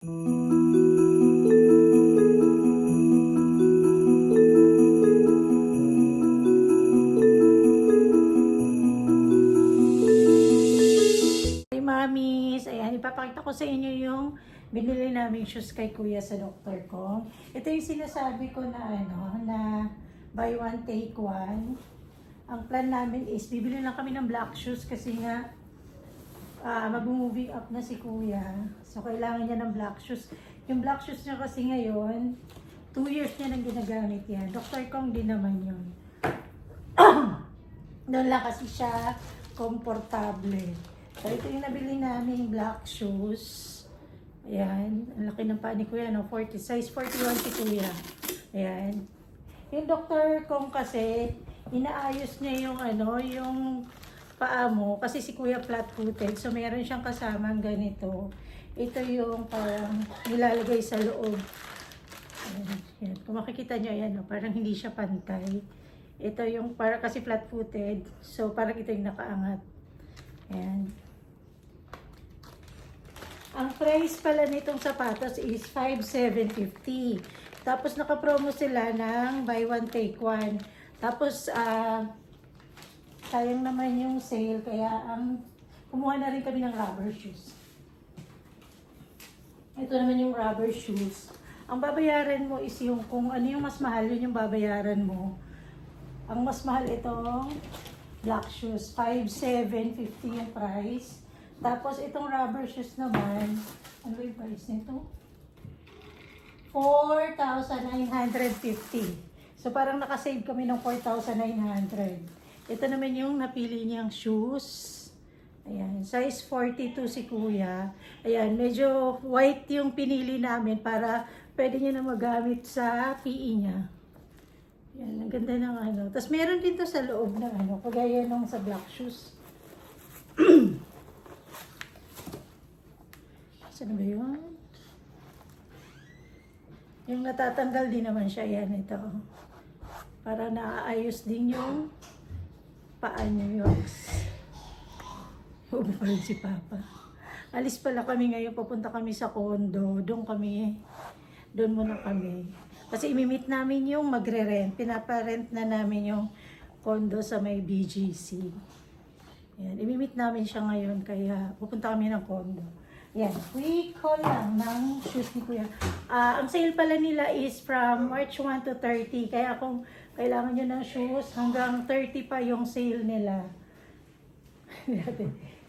Mamis, ayan, ipapakita ko sa inyo yung binili naming shoes kay kuya sa doktor ko. Ito yung sinasabi ko na na buy one take one. Ang plan namin is bibili lang kami ng black shoes kasi nga mag-moving up na si kuya. So kailangan niya ng black shoes. Yung black shoes niya kasi ngayon, 2 years niya nang ginagamit yan. Dr. Kong din naman yun. Doon lang kasi siya komportable. So, ito yung nabili namin black shoes. Ayan. Ang laki ng paa ni kuya, no? 40, size 41 si kuya. Ayan. Yung Dr. Kong kasi, inaayos niya yung yung paa mo. Kasi si kuya flat-footed. So, meron siyang kasamang ganito. Ito yung parang nilalagay sa loob. Ayan. Kung makikita nyo, ayan, no? Parang hindi siya pantay. Ito yung para kasi flat-footed. So, parang ito yung nakaangat. Ayan. Ang price pala nitong sapatos is 5,750. Tapos naka-promo sila ng buy one take one. Tapos sayang naman yung sale kaya kumuha na rin kami ng rubber shoes. Ito naman yung rubber shoes. Ang babayaran mo is yung kung ano yung mas mahal, yun yung babayaran mo. Ang mas mahal itong black shoes, 5,750 yung price. Tapos itong rubber shoes naman, ano yung price nito? 4,950. So parang nakasave kami ng 4,900. Ito naman yung napili niyang shoes. Ayan, size 42 si kuya. Ayan, medyo white yung pinili namin para pwede niya na magamit sa PE niya. Ayan, ang ganda ng Tapos meron din to sa loob ng kagaya nung sa black shoes. Saan ba yun? Yung natatanggal din naman siya. Yan, ito. Para naaayos din yung paa niyo yung pa rin si Papa. Alis pala kami ngayon. Papunta kami sa condo. Doon muna kami. Kasi imimit namin yung magre-rent. Pinaparent na namin yung condo sa may BGC. Yan, imimit namin siya ngayon. Kaya pupunta kami ng condo. Yan, quick haul lang ng shoes ni kuya. Ang sale pala nila is from March 1 to 30. Kaya kung kailangan nyo ng shoes, hanggang 30 pa yung sale nila.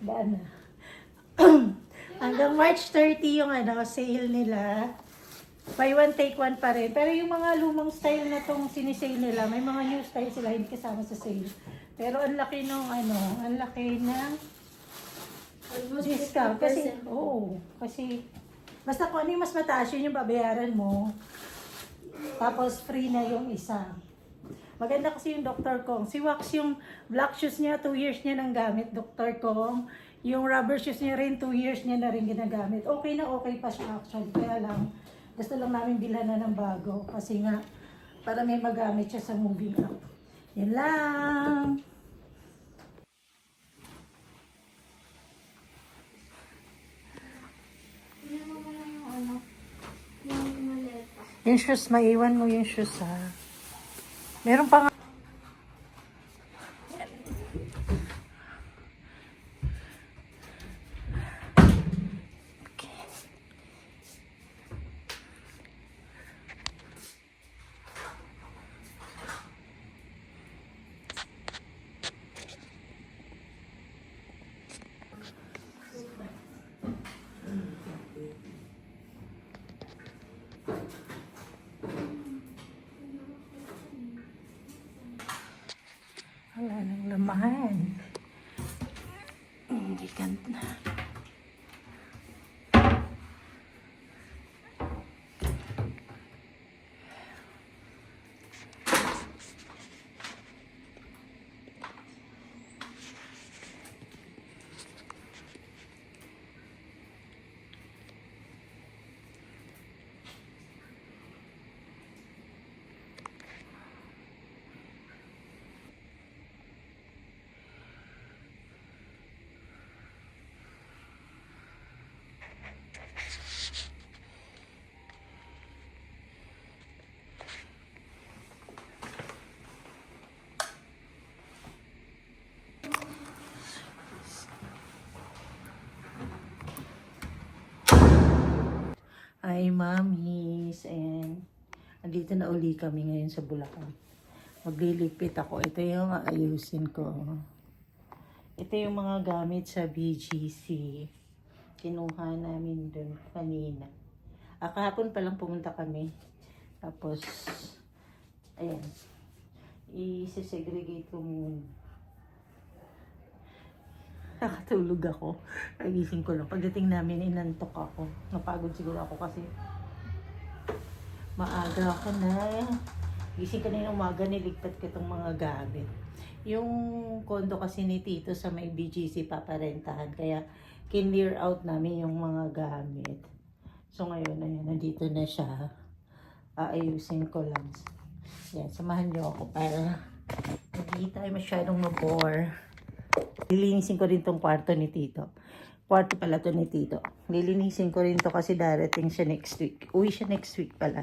Daan na. Hanggang March 30 yung sale nila. Buy one, take one pa rin. Pero yung mga lumang style na tong sinisale nila, may mga new style sila, hindi kasama sa sale. Pero ang laki ng ang laki ng discount. Kasi basta kung ano yung mas mataas, yun yung babayaran mo. Tapos free na yung isa. Maganda kasi yung Dr. Kong. Si Wax yung black shoes niya, 2 years niya nang gamit, Dr. Kong. Yung rubber shoes niya rin, 2 years niya na rin ginagamit. Okay na okay pa siya actually. Kaya lang, gusto lang namin bilhan na ng bago. Kasi nga, para may magamit siya sa moving up. Yan lang. Yung shoes, maiwan mo yung shoes ha. Meron pa nga. Wala nang laman. Hindi na. Ay, mamis. And andito na uli kami ngayon sa Bulacan. Maglilipit ako. Ito yung ayusin ko. Ito yung mga gamit sa BGC. Kinuha namin dun kanina. Kahapon pa lang pumunta kami. Tapos, ayan. I-segregate ko muna. Nakatulog ako. Nagising ko lang. Pagdating namin, inantok ako. Napagod siguro ako kasi maaga ako na. Gising kanina umaga, niligpat ko itong mga gamit. Yung kondo kasi ni Tito sa may BGC paparentahan. Kaya, kinlear out namin yung mga gamit. So, ngayon, ayan, nandito na siya. Aayusin ko lang. Yan, samahan niyo ako para hindi tayo masyadong mabore. Lilinisin ko rin tong kwarto ni Tito. Kwarto pala to ni Tito. Lilinisin ko rin to kasi darating siya next week. Uwi siya next week pala.